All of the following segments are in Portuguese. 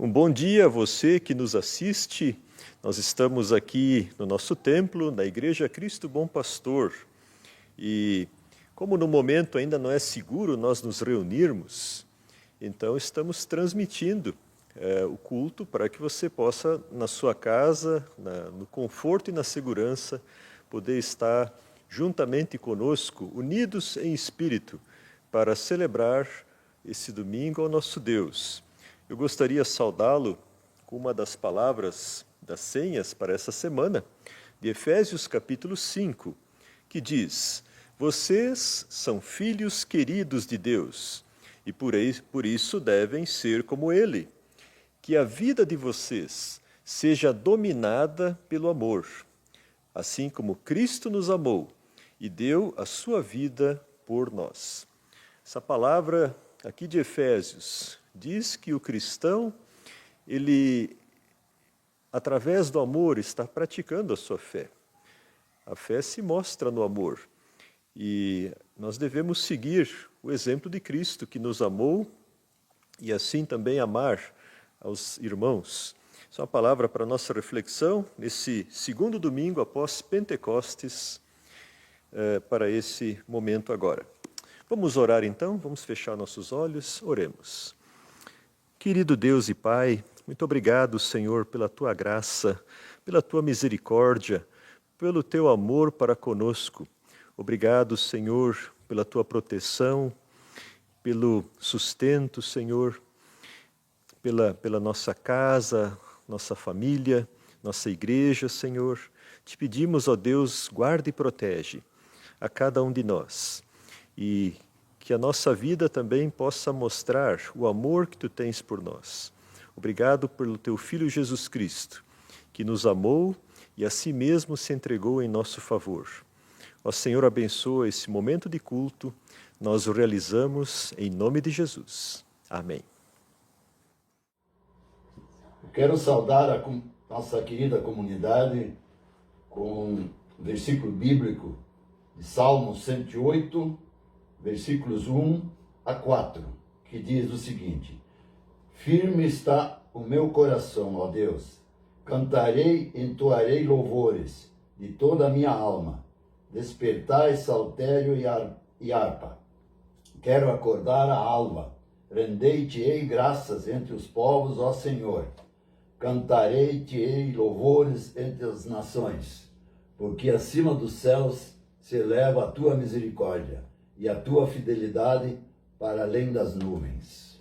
Um bom dia a você que nos assiste. Nós estamos aqui no nosso templo, na Igreja Cristo Bom Pastor. E como no momento ainda não é seguro nós nos reunirmos, então estamos transmitindo o culto para que você possa, na sua casa, no conforto e na segurança, poder estar juntamente conosco, unidos em espírito, para celebrar esse domingo ao nosso Deus. Eu gostaria de saudá-lo com uma das palavras das senhas para essa semana, de Efésios capítulo 5, que diz: vocês são filhos queridos de Deus, e por isso devem ser como Ele. Que a vida de vocês seja dominada pelo amor, assim como Cristo nos amou e deu a sua vida por nós. Essa palavra aqui de Efésios diz que o cristão, ele, através do amor, está praticando a sua fé. A fé se mostra no amor. E nós devemos seguir o exemplo de Cristo, que nos amou, e assim também amar aos irmãos. Essa é uma palavra para a nossa reflexão, nesse segundo domingo após Pentecostes, para esse momento agora. Vamos orar então, vamos fechar nossos olhos, oremos. Querido Deus e Pai, muito obrigado, Senhor, pela Tua graça, pela Tua misericórdia, pelo Teu amor para conosco. Obrigado, Senhor, pela Tua proteção, pelo sustento, Senhor, pela nossa casa, nossa família, nossa igreja, Senhor. Te pedimos, ó Deus, guarda e protege a cada um de nós. E que a nossa vida também possa mostrar o amor que Tu tens por nós. Obrigado pelo Teu Filho Jesus Cristo, que nos amou e a si mesmo se entregou em nosso favor. Ó Senhor, abençoa esse momento de culto, nós o realizamos em nome de Jesus. Amém. Eu quero saudar a nossa querida comunidade com o versículo bíblico de Salmo 108, versículos 1 a 4, que diz o seguinte: firme está o meu coração, ó Deus, cantarei, entoarei louvores de toda a minha alma, despertai saltério e harpa. Quero acordar a alva, rendei-te-ei graças entre os povos, ó Senhor, cantarei-te-ei louvores entre as nações, porque acima dos céus se eleva a tua misericórdia e a tua fidelidade para além das nuvens.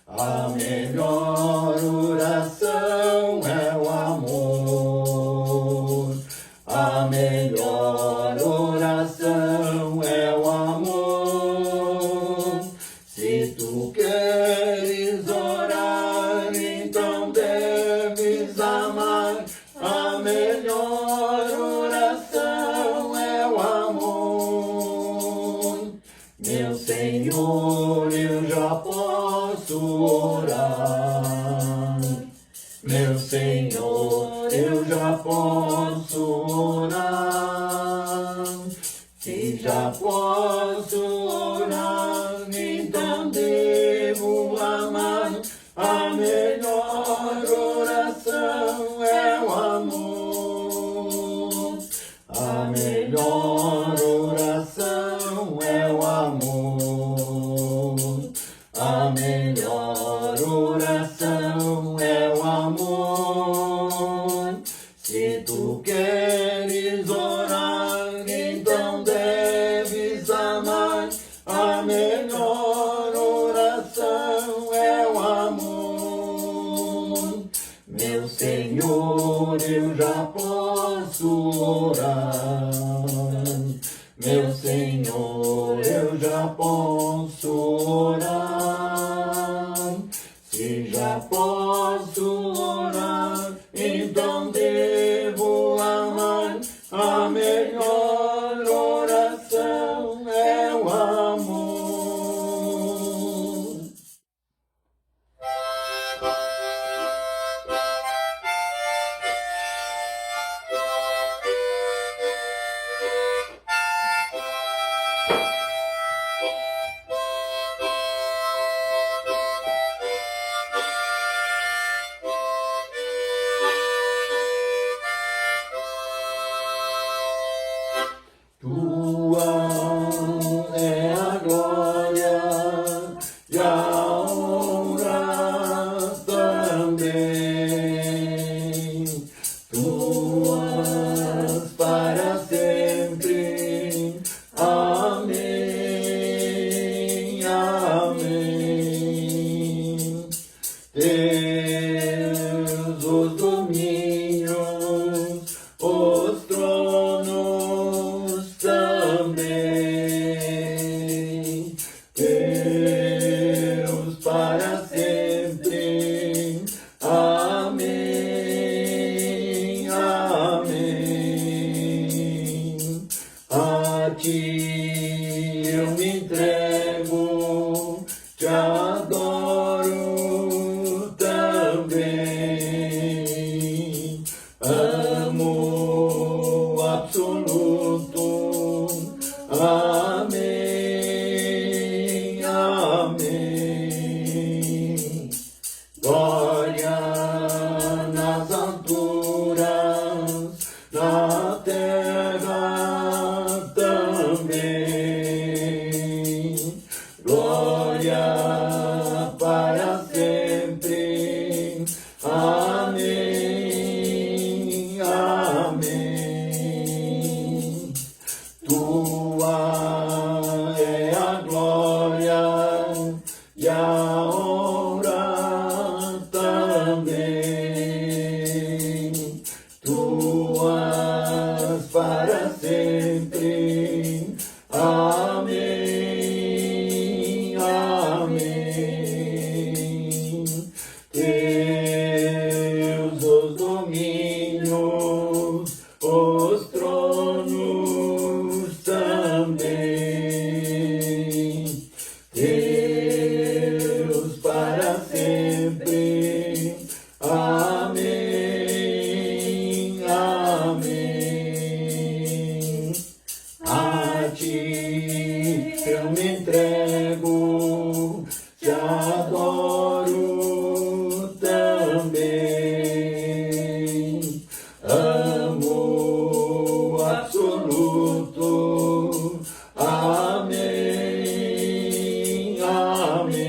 A melhor oração é o amor. A melhor oração é o amor. Se tu queres orar, então deves amar. A melhor oração é o amor. Meu Senhor, eu já posso orar, meu Senhor, eu já posso orar. Se já posso orar, então devo amar. A melhor oração é o amor. A melhor oração é o amor. A melhor oração é o amor. Se tu queres orar, então deves amar. A melhor oração é o amor. Meu Senhor, eu já posso orar. Meu Senhor, eu já posso orar. e já posso orar, então devo amar. A melhor oração é o amor. Tua é a glória e a honra também, tuas para sempre. Amém, amém. Teus os domínios, os tronos também, teus para sempre. Amém, amém. A ti eu me entrego, te adoro também. Amo absoluto. Amém, amém. Glória nas alturas, na terra também. Glória para sempre. Amém, amém. Tua é a glória e a honra também, tuas para sempre. Amém, amém. Teus os domínios, os tronos também, teus para sempre. Amém, amém. A ti eu me entrego, te adoro também. Amo absoluto. Amém, amém.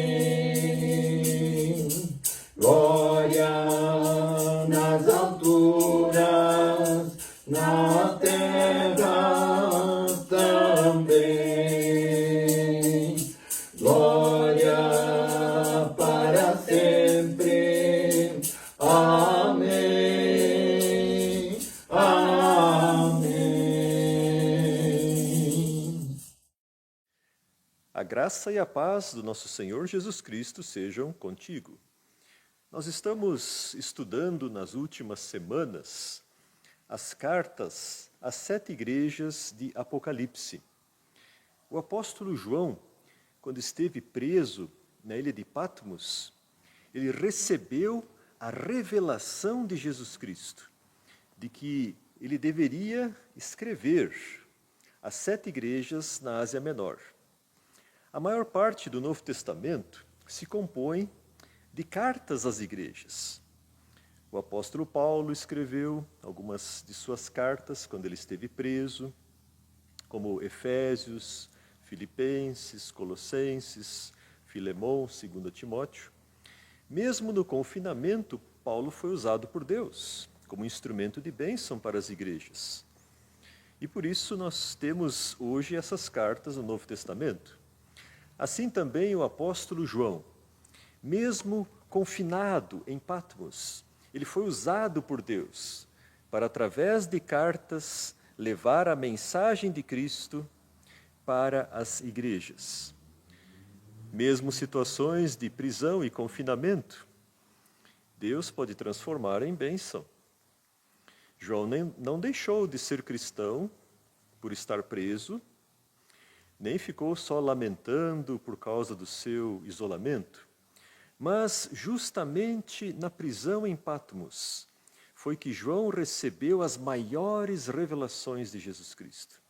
Glória nas alturas, na terra também. Glória para sempre. Amém, amém. A graça e a paz do nosso Senhor Jesus Cristo sejam contigo. Nós estamos estudando nas últimas semanas as cartas às 7 igrejas de Apocalipse. O apóstolo João, quando esteve preso na ilha de Patmos, ele recebeu a revelação de Jesus Cristo, de que ele deveria escrever às 7 igrejas na Ásia Menor. A maior parte do Novo Testamento se compõe de cartas às igrejas. O apóstolo Paulo escreveu algumas de suas cartas quando ele esteve preso, como Efésios, Filipenses, Colossenses, Filemão, 2 Timóteo. Mesmo no confinamento, Paulo foi usado por Deus como instrumento de bênção para as igrejas. E por isso nós temos hoje essas cartas no Novo Testamento. Assim também o apóstolo João, mesmo confinado em Patmos, ele foi usado por Deus para, através de cartas, levar a mensagem de Cristo para as igrejas. Mesmo situações de prisão e confinamento, Deus pode transformar em bênção. João não deixou de ser cristão por estar preso, nem ficou só lamentando por causa do seu isolamento, mas justamente na prisão em Patmos foi que João recebeu as maiores revelações de Jesus Cristo.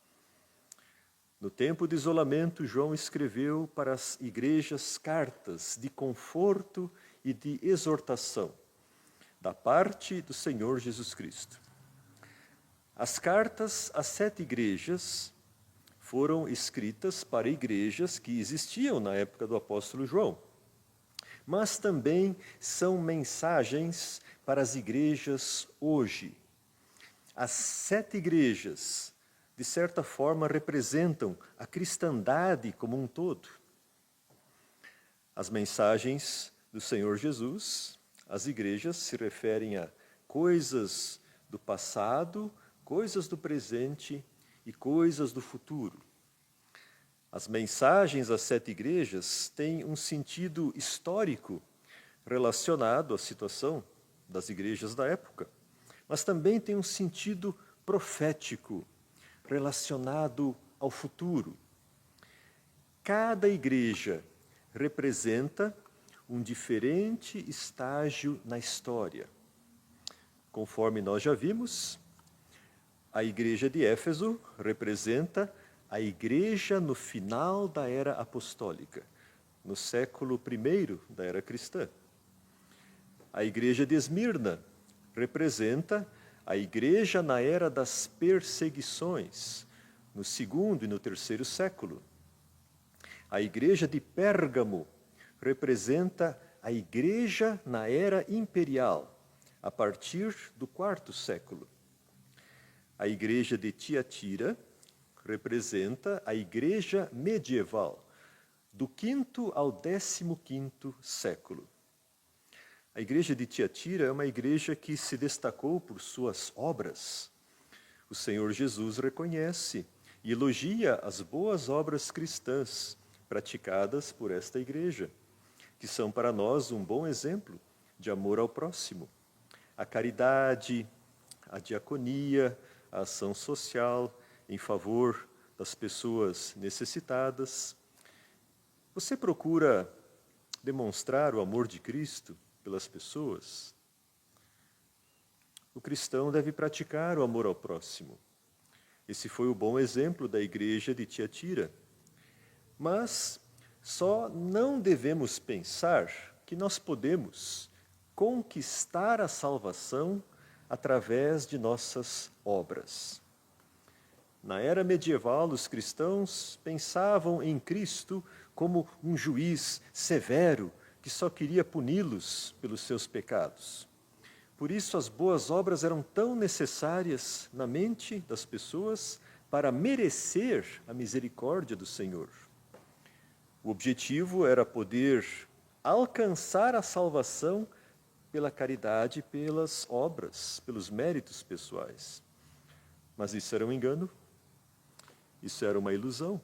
No tempo de isolamento, João escreveu para as igrejas cartas de conforto e de exortação da parte do Senhor Jesus Cristo. As cartas às 7 igrejas foram escritas para igrejas que existiam na época do apóstolo João, mas também são mensagens para as igrejas hoje. As 7 igrejas, de certa forma, representam a cristandade como um todo. As mensagens do Senhor Jesus, as igrejas se referem a coisas do passado, coisas do presente e coisas do futuro. As mensagens às 7 igrejas têm um sentido histórico relacionado à situação das igrejas da época, mas também tem um sentido profético relacionado ao futuro. Cada igreja representa um diferente estágio na história. Conforme nós já vimos, a igreja de Éfeso representa a igreja no final da era apostólica, no século I da era cristã. A igreja de Esmirna representa a igreja na era das perseguições, no segundo e no terceiro século. A igreja de Pérgamo representa a igreja na era imperial, a partir do quarto século. A igreja de Tiatira representa a igreja medieval, do 5º ao 15º século. A igreja de Tiatira é uma igreja que se destacou por suas obras. O Senhor Jesus reconhece e elogia as boas obras cristãs praticadas por esta igreja, que são para nós um bom exemplo de amor ao próximo. A caridade, a diaconia, a ação social em favor das pessoas necessitadas. Você procura demonstrar o amor de Cristo pelas pessoas? O cristão deve praticar o amor ao próximo. Esse foi o bom exemplo da igreja de Tiatira. Mas só não devemos pensar que nós podemos conquistar a salvação através de nossas obras. Na era medieval, os cristãos pensavam em Cristo como um juiz severo que só queria puni-los pelos seus pecados. Por isso, as boas obras eram tão necessárias na mente das pessoas para merecer a misericórdia do Senhor. O objetivo era poder alcançar a salvação pela caridade, pelas obras, pelos méritos pessoais. Mas isso era um engano, isso era uma ilusão.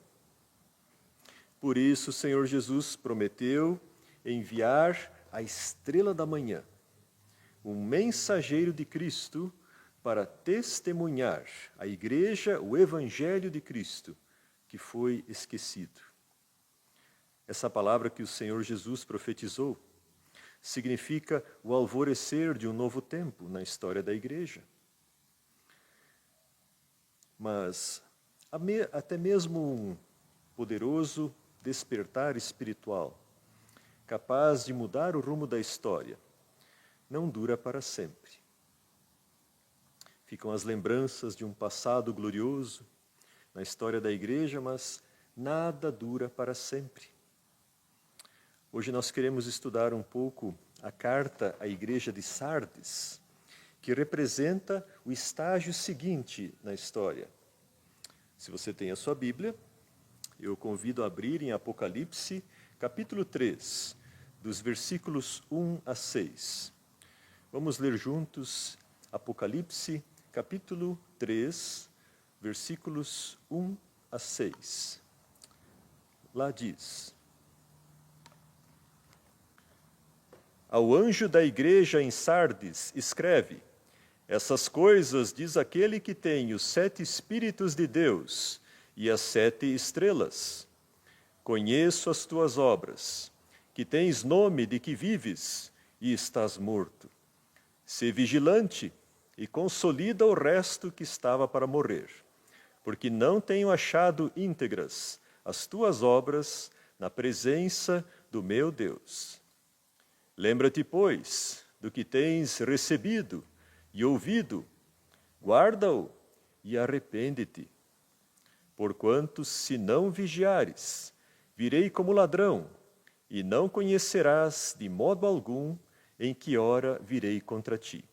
Por isso o Senhor Jesus prometeu enviar a estrela da manhã, um mensageiro de Cristo, para testemunhar à igreja o evangelho de Cristo, que foi esquecido. Essa palavra que o Senhor Jesus profetizou significa o alvorecer de um novo tempo na história da igreja. Mas até mesmo um poderoso despertar espiritual, capaz de mudar o rumo da história, não dura para sempre. Ficam as lembranças de um passado glorioso na história da igreja, mas nada dura para sempre. Hoje nós queremos estudar um pouco a carta à igreja de Sardes, que representa o estágio seguinte na história. Se você tem a sua Bíblia, eu convido a abrir em Apocalipse, capítulo 3, dos versículos 1 a 6. Vamos ler juntos Apocalipse, capítulo 3, versículos 1 a 6. Lá diz: Ao anjo da igreja em Sardes, escreve: essas coisas diz aquele que tem os 7 Espíritos de Deus e as 7 estrelas. Conheço as tuas obras, que tens nome de que vives e estás morto. Sê vigilante e consolida o resto que estava para morrer, porque não tenho achado íntegras as tuas obras na presença do meu Deus. Lembra-te, pois, do que tens recebido e ouvido, guarda-o e arrepende-te. Porquanto, se não vigiares, virei como ladrão, e não conhecerás de modo algum em que hora virei contra ti.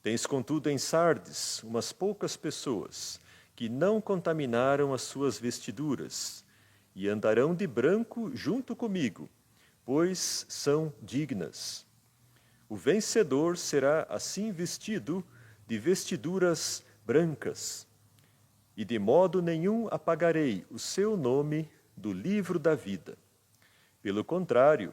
Tens, contudo, em Sardes umas poucas pessoas que não contaminaram as suas vestiduras, e andarão de branco junto comigo, pois são dignas. O vencedor será assim vestido de vestiduras brancas, e de modo nenhum apagarei o seu nome do livro da vida. Pelo contrário,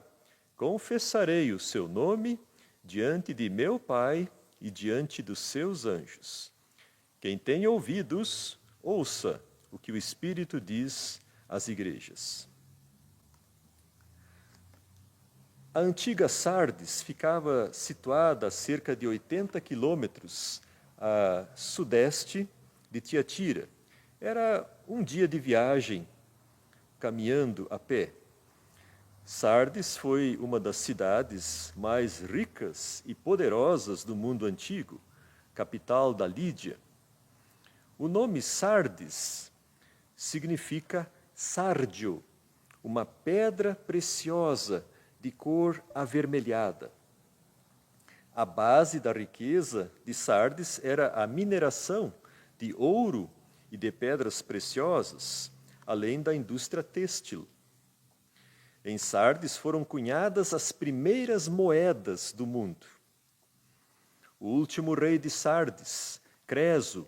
confessarei o seu nome diante de meu Pai e diante dos seus anjos. Quem tem ouvidos, ouça o que o Espírito diz às igrejas. A antiga Sardes ficava situada a cerca de 80 quilômetros a sudeste de Tiatira. Era um dia de viagem, caminhando a pé. Sardes foi uma das cidades mais ricas e poderosas do mundo antigo, capital da Lídia. O nome Sardes significa sárdio, uma pedra preciosa de cor avermelhada. A base da riqueza de Sardes era a mineração de ouro e de pedras preciosas, além da indústria têxtil. Em Sardes foram cunhadas as primeiras moedas do mundo. O último rei de Sardes, Creso,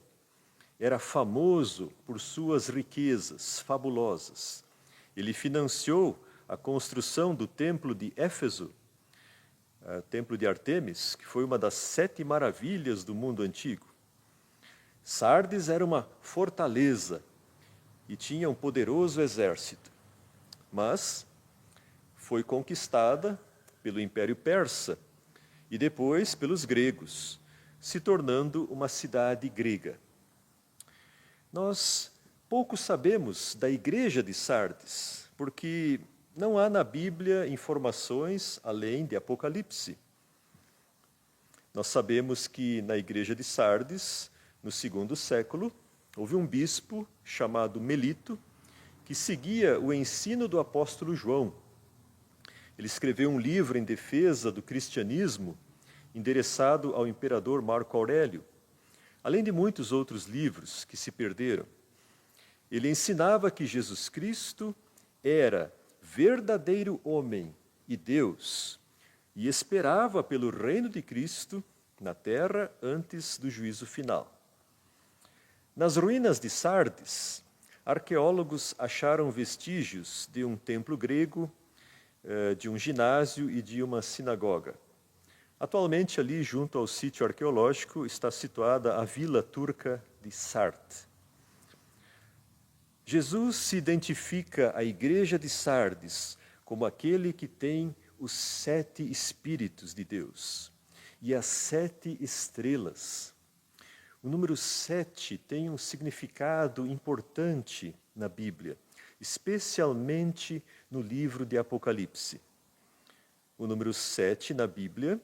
era famoso por suas riquezas fabulosas. Ele financiou a construção do templo de Éfeso, o templo de Ártemis, que foi uma das 7 maravilhas do mundo antigo. Sardes era uma fortaleza e tinha um poderoso exército, mas foi conquistada pelo Império Persa e depois pelos gregos, se tornando uma cidade grega. Nós pouco sabemos da igreja de Sardes, porque não há na Bíblia informações além de Apocalipse. Nós sabemos que na igreja de Sardes, no 2º século, houve um bispo chamado Melito, que seguia o ensino do apóstolo João. Ele escreveu um livro em defesa do cristianismo, endereçado ao imperador Marco Aurélio, além de muitos outros livros que se perderam. Ele ensinava que Jesus Cristo era verdadeiro homem e Deus, e esperava pelo reino de Cristo na terra antes do juízo final. Nas ruínas de Sardes, arqueólogos acharam vestígios de um templo grego, de um ginásio e de uma sinagoga. Atualmente, ali junto ao sítio arqueológico, está situada a vila turca de Sart. Jesus se identifica à igreja de Sardes como aquele que tem os 7 Espíritos de Deus e as 7 estrelas. O número 7 tem um significado importante na Bíblia, especialmente no livro de Apocalipse. O número 7 na Bíblia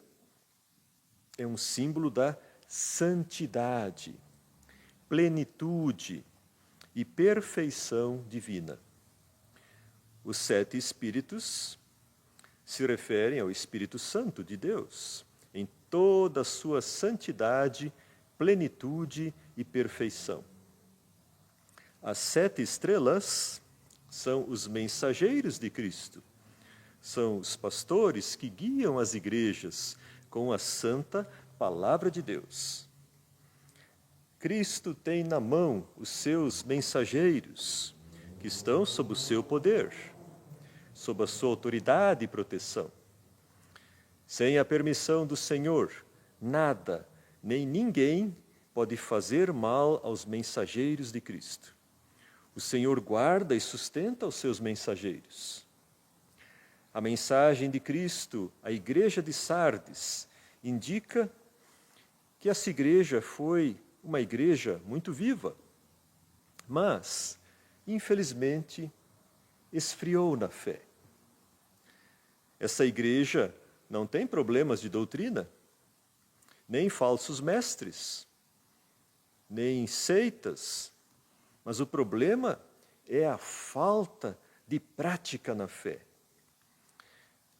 é um símbolo da santidade, plenitude e perfeição divina. Os 7 Espíritos se referem ao Espírito Santo de Deus, em toda a sua santidade, plenitude e perfeição. As 7 estrelas são os mensageiros de Cristo, são os pastores que guiam as igrejas com a santa palavra de Deus. Cristo tem na mão os seus mensageiros, que estão sob o seu poder, sob a sua autoridade e proteção. Sem a permissão do Senhor, nada, nem ninguém pode fazer mal aos mensageiros de Cristo. O Senhor guarda e sustenta os seus mensageiros. A mensagem de Cristo à igreja de Sardes indica que essa igreja foi uma igreja muito viva, mas, infelizmente, esfriou na fé. Essa igreja não tem problemas de doutrina, nem falsos mestres, nem seitas, mas o problema é a falta de prática na fé.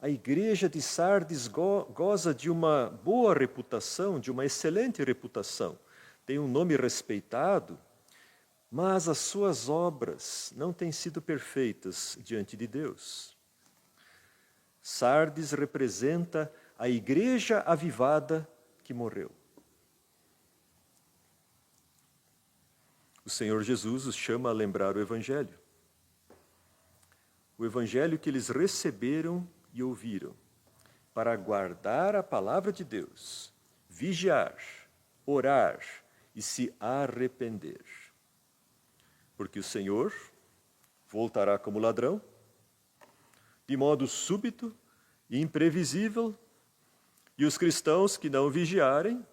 A igreja de Sardes goza de uma boa reputação, de uma excelente reputação, tem um nome respeitado, mas as suas obras não têm sido perfeitas diante de Deus. Sardes representa a igreja avivada que morreu. O Senhor Jesus os chama a lembrar o Evangelho. O Evangelho que eles receberam e ouviram, para guardar a palavra de Deus, vigiar, orar e se arrepender. Porque o Senhor voltará como ladrão, de modo súbito e imprevisível, e os cristãos que não vigiarem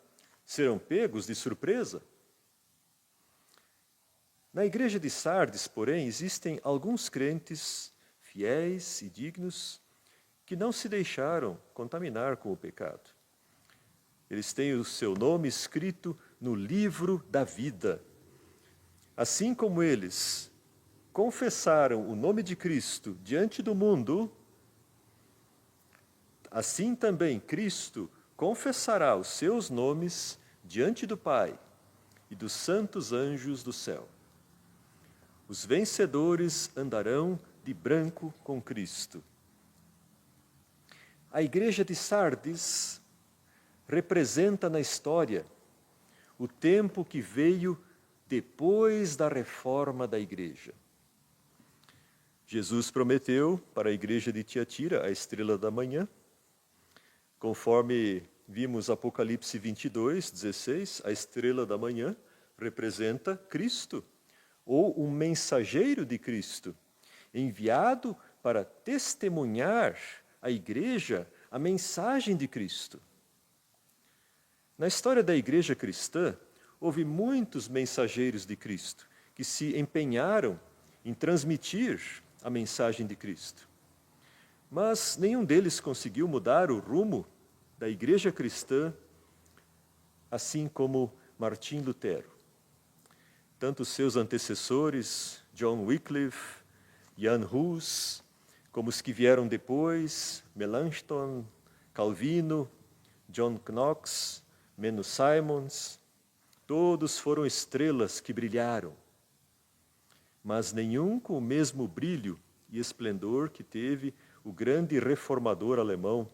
serão pegos de surpresa. Na igreja de Sardes, porém, existem alguns crentes fiéis e dignos que não se deixaram contaminar com o pecado. Eles têm o seu nome escrito no livro da vida. Assim como eles confessaram o nome de Cristo diante do mundo, assim também Cristo confessará os seus nomes diante do Pai e dos santos anjos do céu. Os vencedores andarão de branco com Cristo. A igreja de Sardes representa na história o tempo que veio depois da reforma da igreja. Jesus prometeu para a igreja de Tiatira a estrela da manhã, conforme vimos Apocalipse 22, 16, a estrela da manhã representa Cristo, ou um mensageiro de Cristo, enviado para testemunhar à igreja a mensagem de Cristo. Na história da igreja cristã, houve muitos mensageiros de Cristo que se empenharam em transmitir a mensagem de Cristo. Mas nenhum deles conseguiu mudar o rumo da igreja cristã, assim como Martim Lutero. Tanto seus antecessores, John Wycliffe, Jan Hus, como os que vieram depois, Melanchthon, Calvino, John Knox, Menno Simons, todos foram estrelas que brilharam, mas nenhum com o mesmo brilho e esplendor que teve o grande reformador alemão,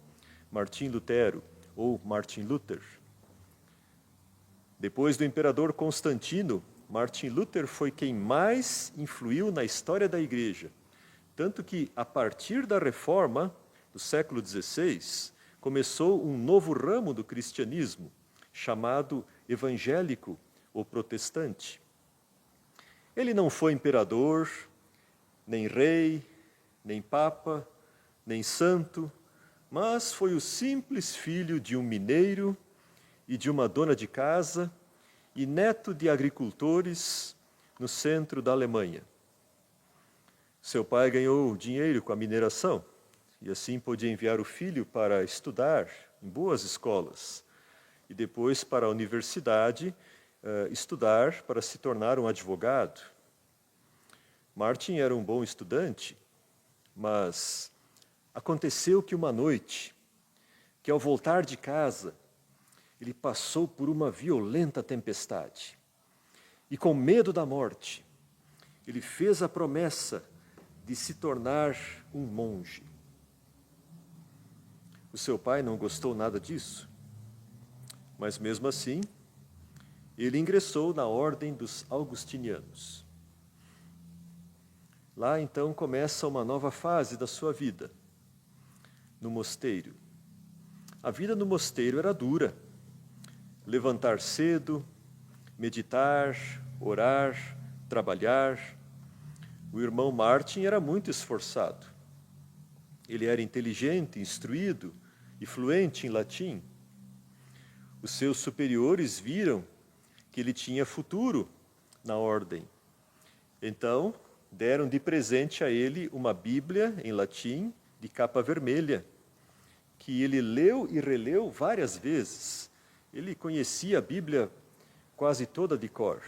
Martim Lutero, ou Martin Luther. Depois do imperador Constantino, Martin Luther foi quem mais influiu na história da igreja, tanto que, a partir da reforma do século XVI, começou um novo ramo do cristianismo, chamado evangélico ou protestante. Ele não foi imperador, nem rei, nem papa, nem santo, mas foi o simples filho de um mineiro e de uma dona de casa e neto de agricultores no centro da Alemanha. Seu pai ganhou dinheiro com a mineração e assim pôde enviar o filho para estudar em boas escolas e depois para a universidade estudar para se tornar um advogado. Martin era um bom estudante, mas aconteceu que uma noite, que ao voltar de casa, ele passou por uma violenta tempestade. E com medo da morte, ele fez a promessa de se tornar um monge. O seu pai não gostou nada disso, mas mesmo assim, ele ingressou na ordem dos augustinianos. Lá então começa uma nova fase da sua vida, no mosteiro. a vida no mosteiro era dura. Levantar cedo, meditar, orar, trabalhar. O irmão Martin era muito esforçado. Ele era inteligente, instruído e fluente em latim. Os seus superiores viram que ele tinha futuro na ordem. Então, deram de presente a ele uma Bíblia em latim de capa vermelha, que ele leu e releu várias vezes. Ele conhecia a Bíblia quase toda de cor.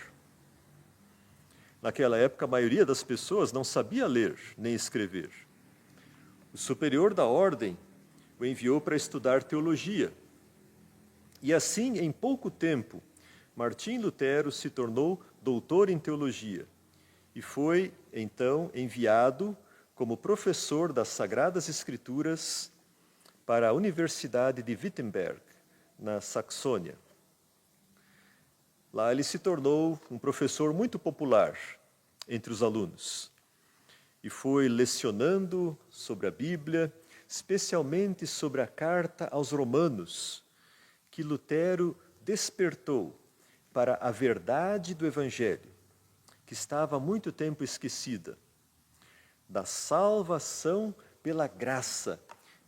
Naquela época, a maioria das pessoas não sabia ler nem escrever. O superior da ordem o enviou para estudar teologia. E assim, em pouco tempo, Martim Lutero se tornou doutor em teologia e foi, então, enviado como professor das Sagradas Escrituras para a Universidade de Wittenberg, na Saxônia. Lá ele se tornou um professor muito popular entre os alunos e foi lecionando sobre a Bíblia, especialmente sobre a carta aos Romanos, que Lutero despertou para a verdade do Evangelho, que estava há muito tempo esquecida, da salvação pela graça,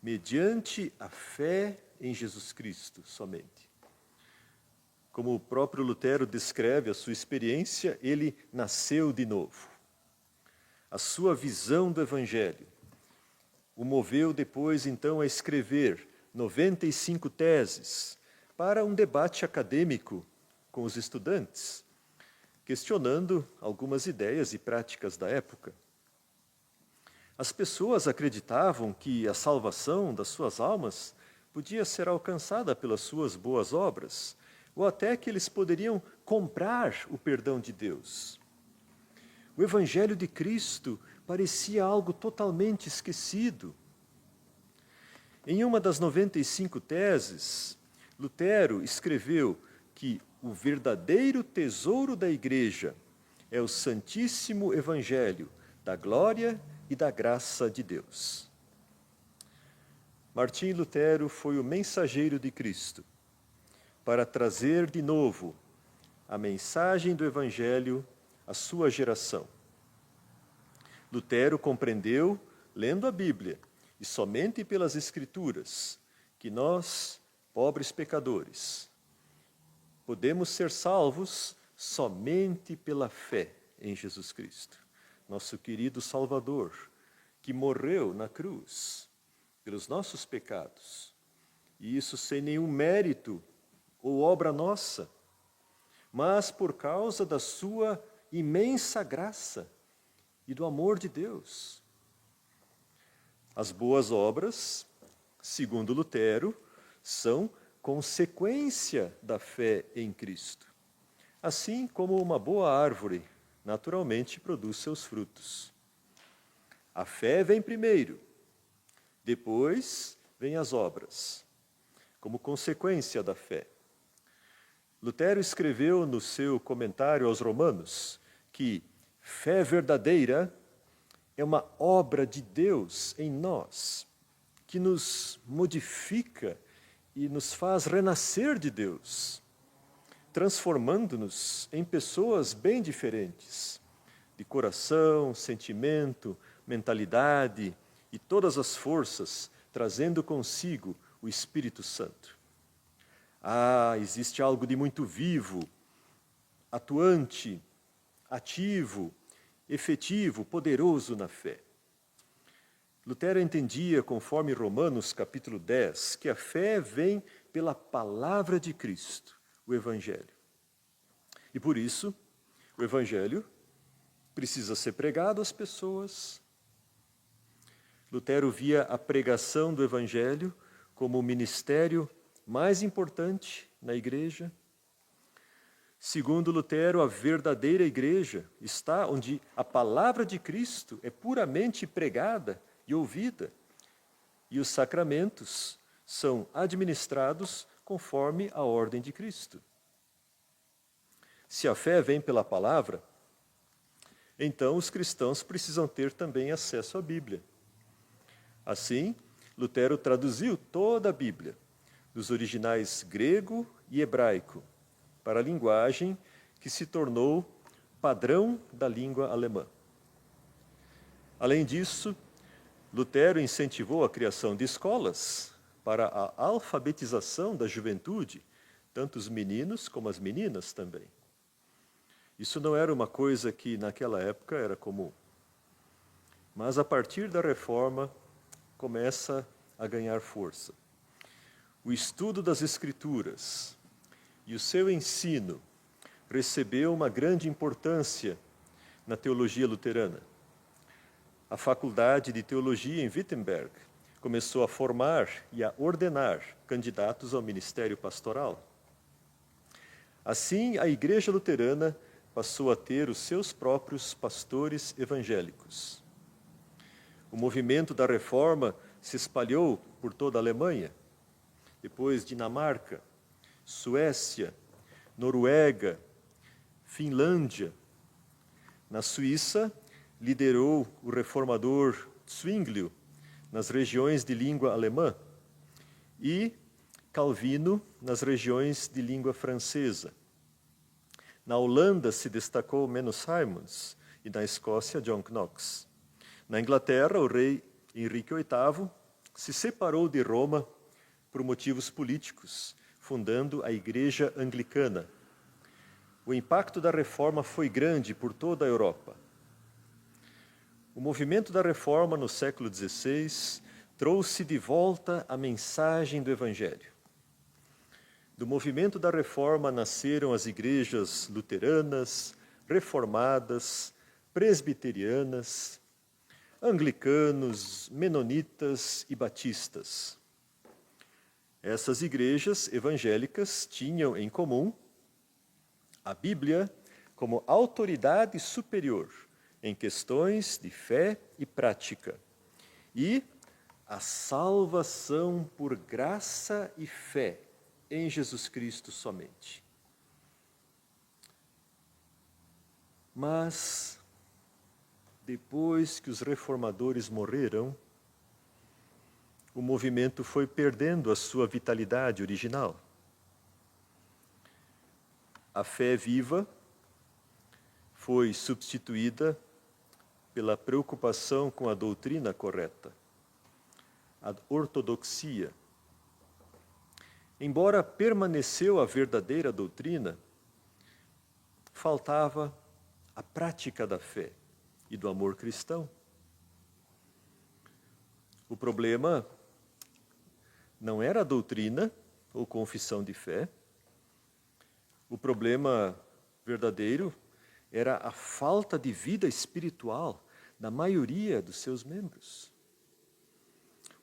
mediante a fé em Jesus Cristo somente. Como o próprio Lutero descreve a sua experiência, ele nasceu de novo. A sua visão do Evangelho o moveu depois, então, a escrever 95 teses para um debate acadêmico com os estudantes, questionando algumas ideias e práticas da época. As pessoas acreditavam que a salvação das suas almas podia ser alcançada pelas suas boas obras, ou até que eles poderiam comprar o perdão de Deus. O Evangelho de Cristo parecia algo totalmente esquecido. Em uma das 95 teses, Lutero escreveu que o verdadeiro tesouro da Igreja é o Santíssimo Evangelho da glória e da graça de Deus. Martim Lutero foi o mensageiro de Cristo para trazer de novo a mensagem do Evangelho à sua geração. Lutero compreendeu, lendo a Bíblia, e somente pelas Escrituras, que nós, pobres pecadores, podemos ser salvos somente pela fé em Jesus Cristo, nosso querido Salvador, que morreu na cruz pelos nossos pecados, e isso sem nenhum mérito ou obra nossa, mas por causa da sua imensa graça e do amor de Deus. As boas obras, segundo Lutero, são consequência da fé em Cristo, assim como uma boa árvore naturalmente produz seus frutos. A fé vem primeiro, depois vêm as obras, como consequência da fé. Lutero escreveu no seu comentário aos Romanos que fé verdadeira é uma obra de Deus em nós, que nos modifica e nos faz renascer de Deus, transformando-nos em pessoas bem diferentes, de coração, sentimento, mentalidade e todas as forças, trazendo consigo o Espírito Santo. Existe algo de muito vivo, atuante, ativo, efetivo, poderoso na fé. Lutero entendia, conforme Romanos capítulo 10, que a fé vem pela palavra de Cristo, o Evangelho. E por isso, o Evangelho precisa ser pregado às pessoas. Lutero via a pregação do Evangelho como o ministério mais importante na igreja. Segundo Lutero, a verdadeira igreja está onde a palavra de Cristo é puramente pregada e ouvida, e os sacramentos são administrados conforme a ordem de Cristo. Se a fé vem pela palavra, então os cristãos precisam ter também acesso à Bíblia. Assim, Lutero traduziu toda a Bíblia, dos originais grego e hebraico para a linguagem que se tornou padrão da língua alemã. Além disso, Lutero incentivou a criação de escolas para a alfabetização da juventude, tanto os meninos como as meninas também. Isso não era uma coisa que naquela época era comum. Mas a partir da Reforma começa a ganhar força. O estudo das Escrituras e o seu ensino recebeu uma grande importância na teologia luterana. A Faculdade de Teologia em Wittenberg começou a formar e a ordenar candidatos ao ministério pastoral. Assim, a Igreja Luterana passou a ter os seus próprios pastores evangélicos. O movimento da Reforma se espalhou por toda a Alemanha, depois Dinamarca, Suécia, Noruega, Finlândia. Na Suíça, liderou o reformador Zwinglio nas regiões de língua alemã e Calvino nas regiões de língua francesa. Na Holanda se destacou Menno Simons e na Escócia John Knox. Na Inglaterra, o rei Henrique VIII se separou de Roma por motivos políticos, fundando a Igreja Anglicana. O impacto da Reforma foi grande por toda a Europa. O movimento da Reforma no século XVI trouxe de volta a mensagem do Evangelho. Do movimento da Reforma nasceram as igrejas luteranas, reformadas, presbiterianas, anglicanos, menonitas e batistas. Essas igrejas evangélicas tinham em comum a Bíblia como autoridade superior em questões de fé e prática, e a salvação por graça e fé em Jesus Cristo somente. Mas, depois que os reformadores morreram, o movimento foi perdendo a sua vitalidade original. A fé viva foi substituída pela preocupação com a doutrina correta, a ortodoxia. Embora permaneceu a verdadeira doutrina, faltava a prática da fé e do amor cristão. O problema não era a doutrina ou confissão de fé. O problema verdadeiro era a falta de vida espiritual da maioria dos seus membros.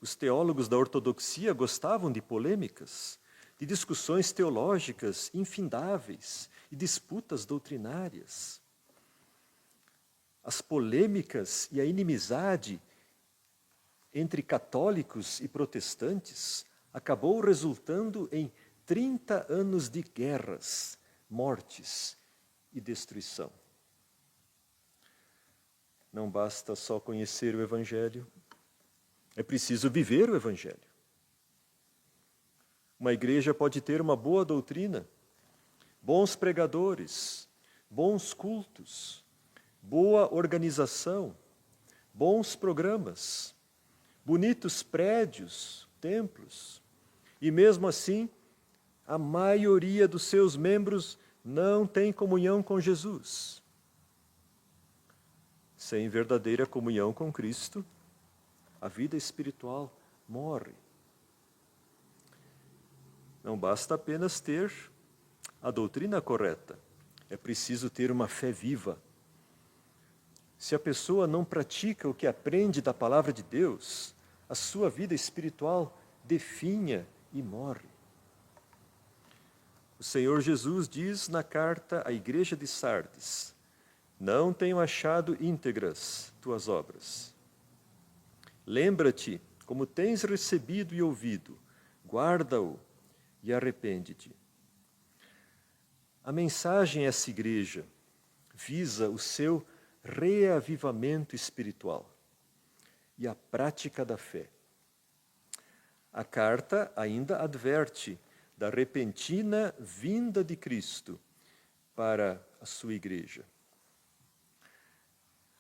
Os teólogos da ortodoxia gostavam de polêmicas, de discussões teológicas infindáveis e disputas doutrinárias. As polêmicas e a inimizade entre católicos e protestantes acabou resultando em 30 anos de guerras, mortes e destruição. Não basta só conhecer o Evangelho, é preciso viver o Evangelho. Uma igreja pode ter uma boa doutrina, bons pregadores, bons cultos, boa organização, bons programas, bonitos prédios, templos, e mesmo assim, a maioria dos seus membros não tem comunhão com Jesus. Sem verdadeira comunhão com Cristo, a vida espiritual morre. Não basta apenas ter a doutrina correta, é preciso ter uma fé viva. Se a pessoa não pratica o que aprende da palavra de Deus, a sua vida espiritual definha e morre. O Senhor Jesus diz na carta à igreja de Sardes: não tenho achado íntegras tuas obras. Lembra-te como tens recebido e ouvido, guarda-o e arrepende-te. A mensagem a essa igreja visa o seu reavivamento espiritual e a prática da fé. a carta ainda adverte da repentina vinda de Cristo para a sua igreja.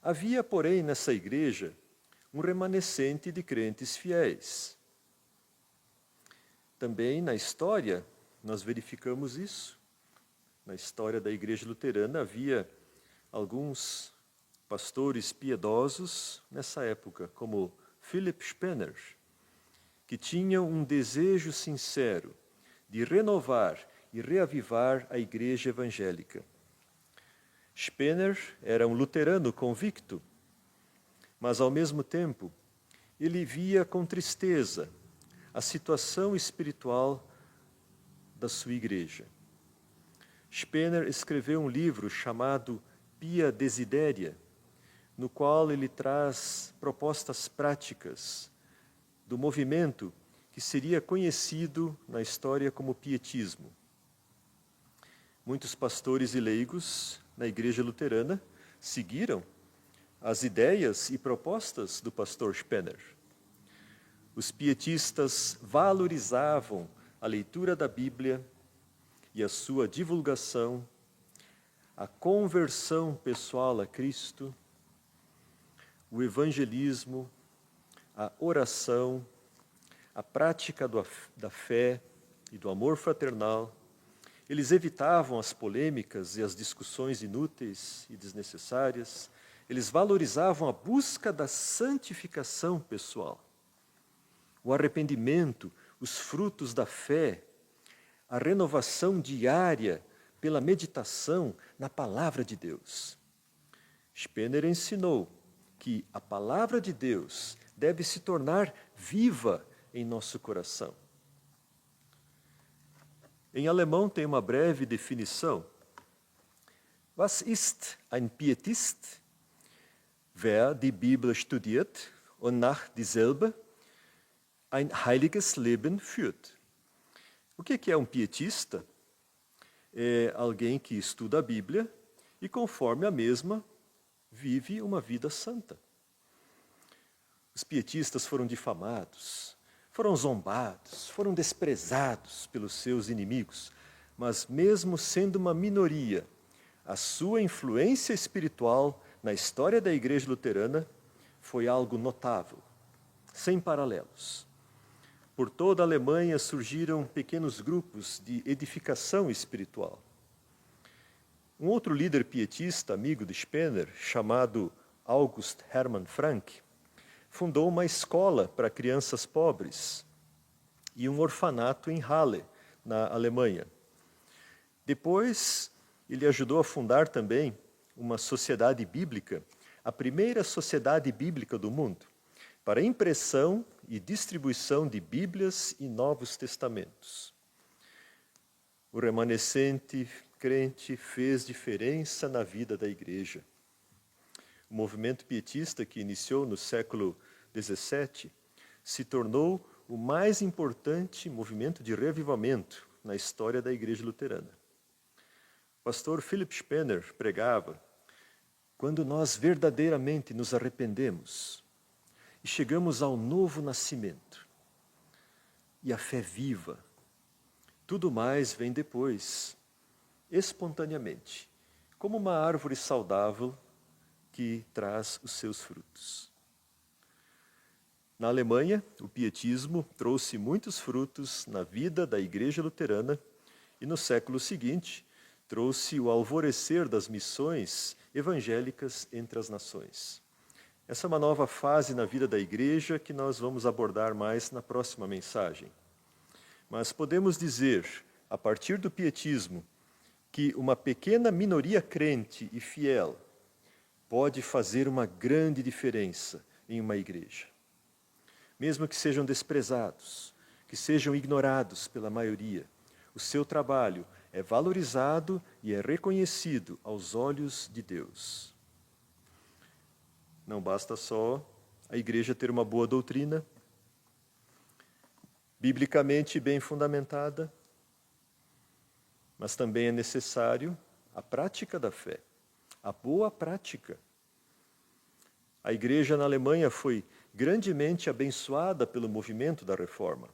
Havia, porém, nessa igreja um remanescente de crentes fiéis. Também na história nós verificamos isso. Na história da igreja luterana havia alguns pastores piedosos nessa época, como Philipp Spener, que tinham um desejo sincero de renovar e reavivar a igreja evangélica. Spener era um luterano convicto, mas ao mesmo tempo ele via com tristeza a situação espiritual da sua igreja. Spener escreveu um livro chamado Pia Desideria, no qual ele traz propostas práticas do movimento que seria conhecido na história como pietismo. Muitos pastores e leigos na igreja luterana seguiram as ideias e propostas do pastor Spener. Os pietistas valorizavam a leitura da Bíblia e a sua divulgação, a conversão pessoal a Cristo, o evangelismo, a oração, a prática da fé e do amor fraternal. Eles evitavam as polêmicas e as discussões inúteis e desnecessárias. Eles valorizavam a busca da santificação pessoal, o arrependimento, os frutos da fé, a renovação diária pela meditação na palavra de Deus. Spener ensinou que a palavra de Deus deve se tornar viva em nosso coração. Em alemão tem uma breve definição. Was ist ein Pietist? Wer die Bibel studiert und nach dieselbe ein heiliges Leben führt. O que é um pietista? É alguém que estuda a Bíblia e, conforme a mesma, vive uma vida santa. Os pietistas foram difamados, foram zombados, foram desprezados pelos seus inimigos, mas mesmo sendo uma minoria, a sua influência espiritual na história da igreja luterana foi algo notável, sem paralelos. Por toda a Alemanha surgiram pequenos grupos de edificação espiritual. Um outro líder pietista, amigo de Spener, chamado August Hermann Frank, fundou uma escola para crianças pobres e um orfanato em Halle, na Alemanha. Depois, ele ajudou a fundar também uma sociedade bíblica, a primeira sociedade bíblica do mundo, para impressão e distribuição de Bíblias e Novos Testamentos. O remanescente crente fez diferença na vida da igreja. O movimento pietista, que iniciou no século XVII, se tornou o mais importante movimento de reavivamento na história da igreja luterana. O pastor Philipp Spener pregava: quando nós verdadeiramente nos arrependemos e chegamos ao novo nascimento e a fé viva, tudo mais vem depois, espontaneamente, como uma árvore saudável que traz os seus frutos. Na Alemanha, o pietismo trouxe muitos frutos na vida da igreja luterana e no século seguinte trouxe o alvorecer das missões evangélicas entre as nações. Essa é uma nova fase na vida da igreja que nós vamos abordar mais na próxima mensagem. Mas podemos dizer, a partir do pietismo, que uma pequena minoria crente e fiel pode fazer uma grande diferença em uma igreja. Mesmo que sejam desprezados, que sejam ignorados pela maioria, o seu trabalho é valorizado e é reconhecido aos olhos de Deus. Não basta só a igreja ter uma boa doutrina, biblicamente bem fundamentada, mas também é necessário a prática da fé, a boa prática. A igreja na Alemanha foi grandemente abençoada pelo movimento da Reforma.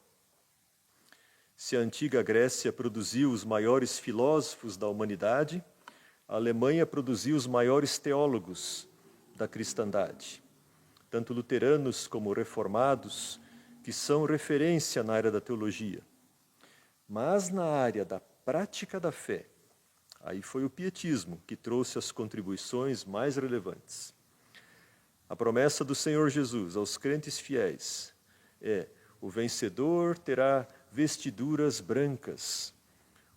Se a antiga Grécia produziu os maiores filósofos da humanidade, a Alemanha produziu os maiores teólogos da cristandade, tanto luteranos como reformados, que são referência na área da teologia. Mas na área da prática da fé, aí foi o pietismo que trouxe as contribuições mais relevantes. A promessa do Senhor Jesus aos crentes fiéis é: o vencedor terá vestiduras brancas,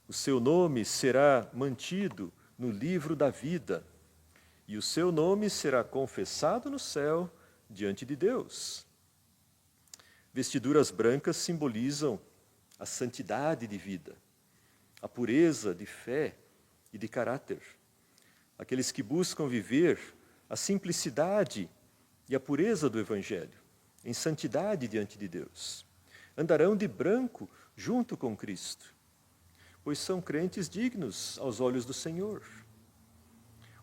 o seu nome será mantido no livro da vida, e o seu nome será confessado no céu diante de Deus. Vestiduras brancas simbolizam a santidade de vida, a pureza de fé e de caráter. Aqueles que buscam viver a simplicidade e a pureza do Evangelho, em santidade diante de Deus, andarão de branco junto com Cristo, pois são crentes dignos aos olhos do Senhor.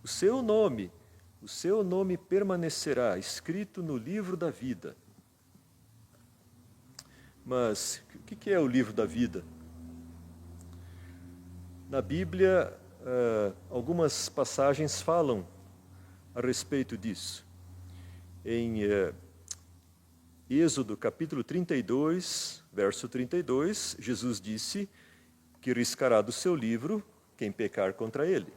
O seu nome permanecerá escrito no livro da vida. Mas o que é o livro da vida? Na Bíblia, algumas passagens falam a respeito disso. Em Êxodo capítulo 32, verso 32, Jesus disse que riscará do seu livro quem pecar contra ele.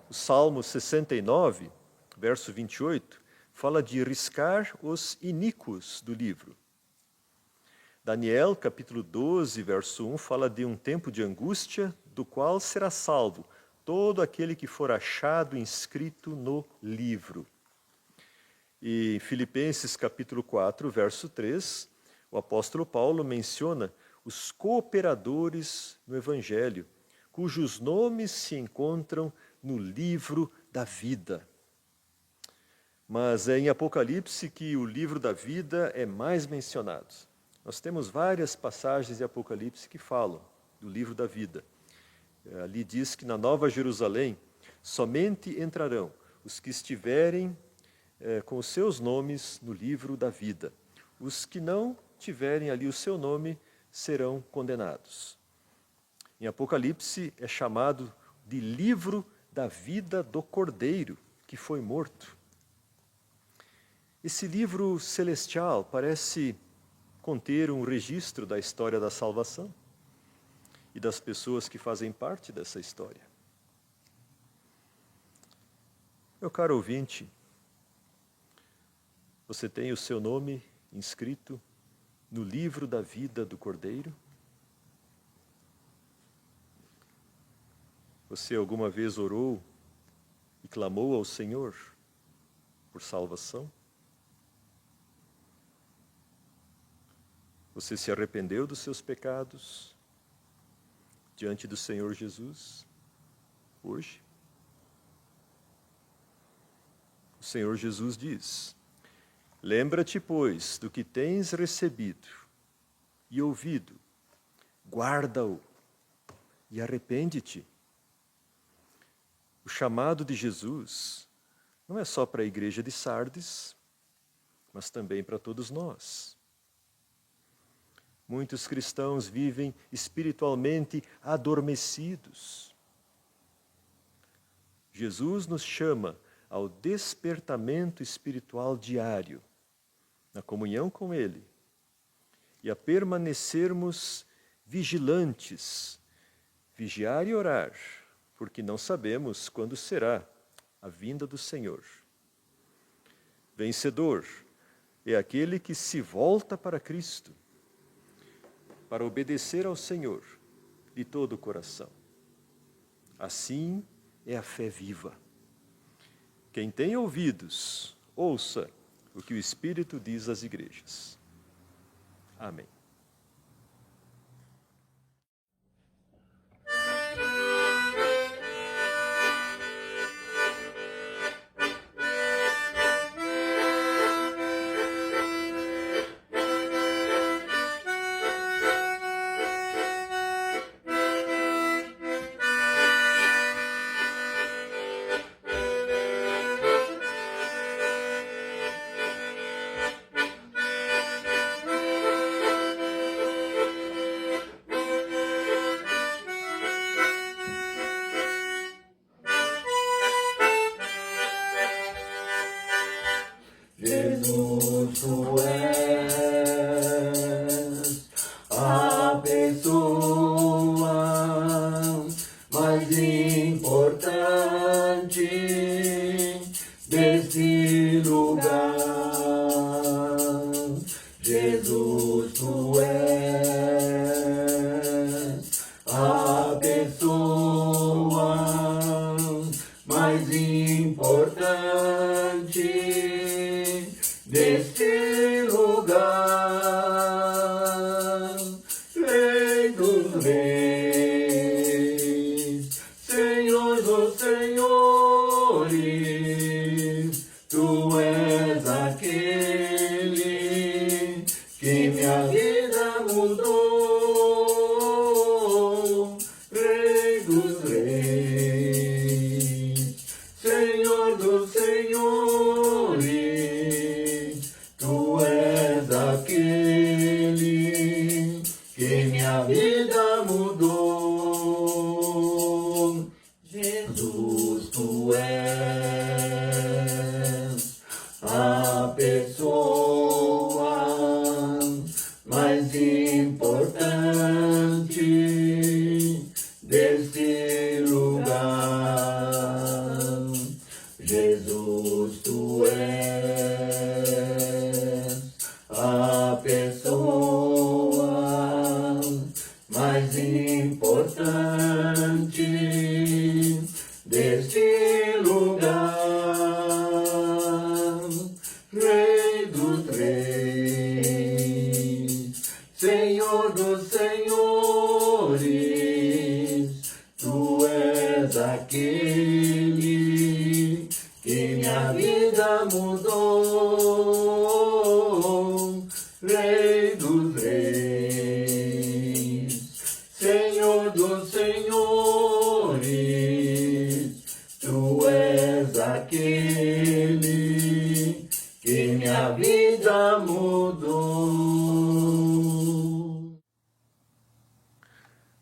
O Salmo 69, verso 28, fala de riscar os iníquos do livro. Daniel, capítulo 12, verso 1, fala de um tempo de angústia, do qual será salvo todo aquele que for achado inscrito no livro. E em Filipenses, capítulo 4, verso 3, o apóstolo Paulo menciona os cooperadores no Evangelho, cujos nomes se encontram no livro da vida. Mas é em Apocalipse que o livro da vida é mais mencionado. Nós temos várias passagens de Apocalipse que falam do livro da vida. Ali diz que na Nova Jerusalém somente entrarão os que estiverem com os seus nomes no livro da vida. Os que não tiverem ali o seu nome serão condenados. Em Apocalipse é chamado de livro da vida do Cordeiro, que foi morto. Esse livro celestial parece conter um registro da história da salvação e das pessoas que fazem parte dessa história. Meu caro ouvinte, você tem o seu nome inscrito no livro da vida do Cordeiro? Você alguma vez orou e clamou ao Senhor por salvação? Você se arrependeu dos seus pecados diante do Senhor Jesus hoje? O Senhor Jesus diz: lembra-te, pois, do que tens recebido e ouvido, guarda-o e arrepende-te. O chamado de Jesus não é só para a igreja de Sardes, mas também para todos nós. Muitos cristãos vivem espiritualmente adormecidos. Jesus nos chama ao despertamento espiritual diário, na comunhão com Ele, e a permanecermos vigilantes, vigiar e orar, porque não sabemos quando será a vinda do Senhor. Vencedor é aquele que se volta para Cristo, para obedecer ao Senhor de todo o coração. Assim é a fé viva. Quem tem ouvidos, ouça o que o Espírito diz às igrejas. Amém. a pessoa mais importante deste lugar. Jesus, tu és a pessoa mais importante deste lugar. Rei dos reis, Senhor dos senhores, tu és aquele que minha vida mudou. Rei dos reis, Senhor dos senhores, tu és aquele que minha vida mudou. Jesus, tu és a pessoa mais importante deste lugar. Jesus, tu és a pessoa mais importante deste lugar. Rei dos reis, Senhor dos senhores, tu és aquele que minha vida mudou. Rei dos reis, Senhor dos senhores, tu és aquele que minha vida mudou.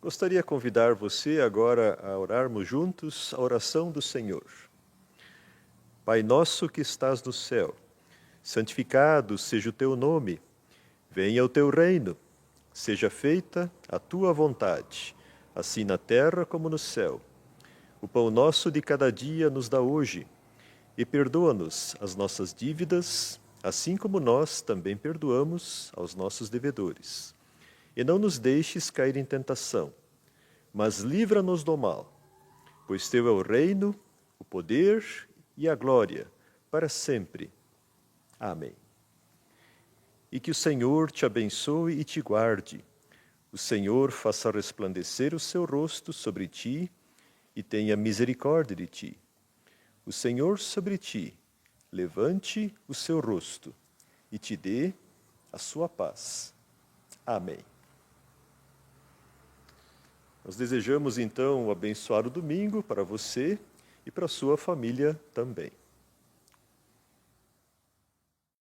Gostaria de convidar você agora a orarmos juntos a oração do Senhor. Pai nosso que estás no céu, santificado seja o teu nome. Venha o teu reino. Seja feita a tua vontade, assim na terra como no céu. O pão nosso de cada dia nos dá hoje. E perdoa-nos as nossas dívidas, assim como nós também perdoamos aos nossos devedores. E não nos deixes cair em tentação, mas livra-nos do mal. Pois teu é o reino, o poder e a glória, para sempre. Amém. E que o Senhor te abençoe e te guarde. O Senhor faça resplandecer o seu rosto sobre ti e tenha misericórdia de ti. O Senhor sobre ti levante o seu rosto e te dê a sua paz. Amém. Nós desejamos então um abençoado domingo para você e para a sua família também.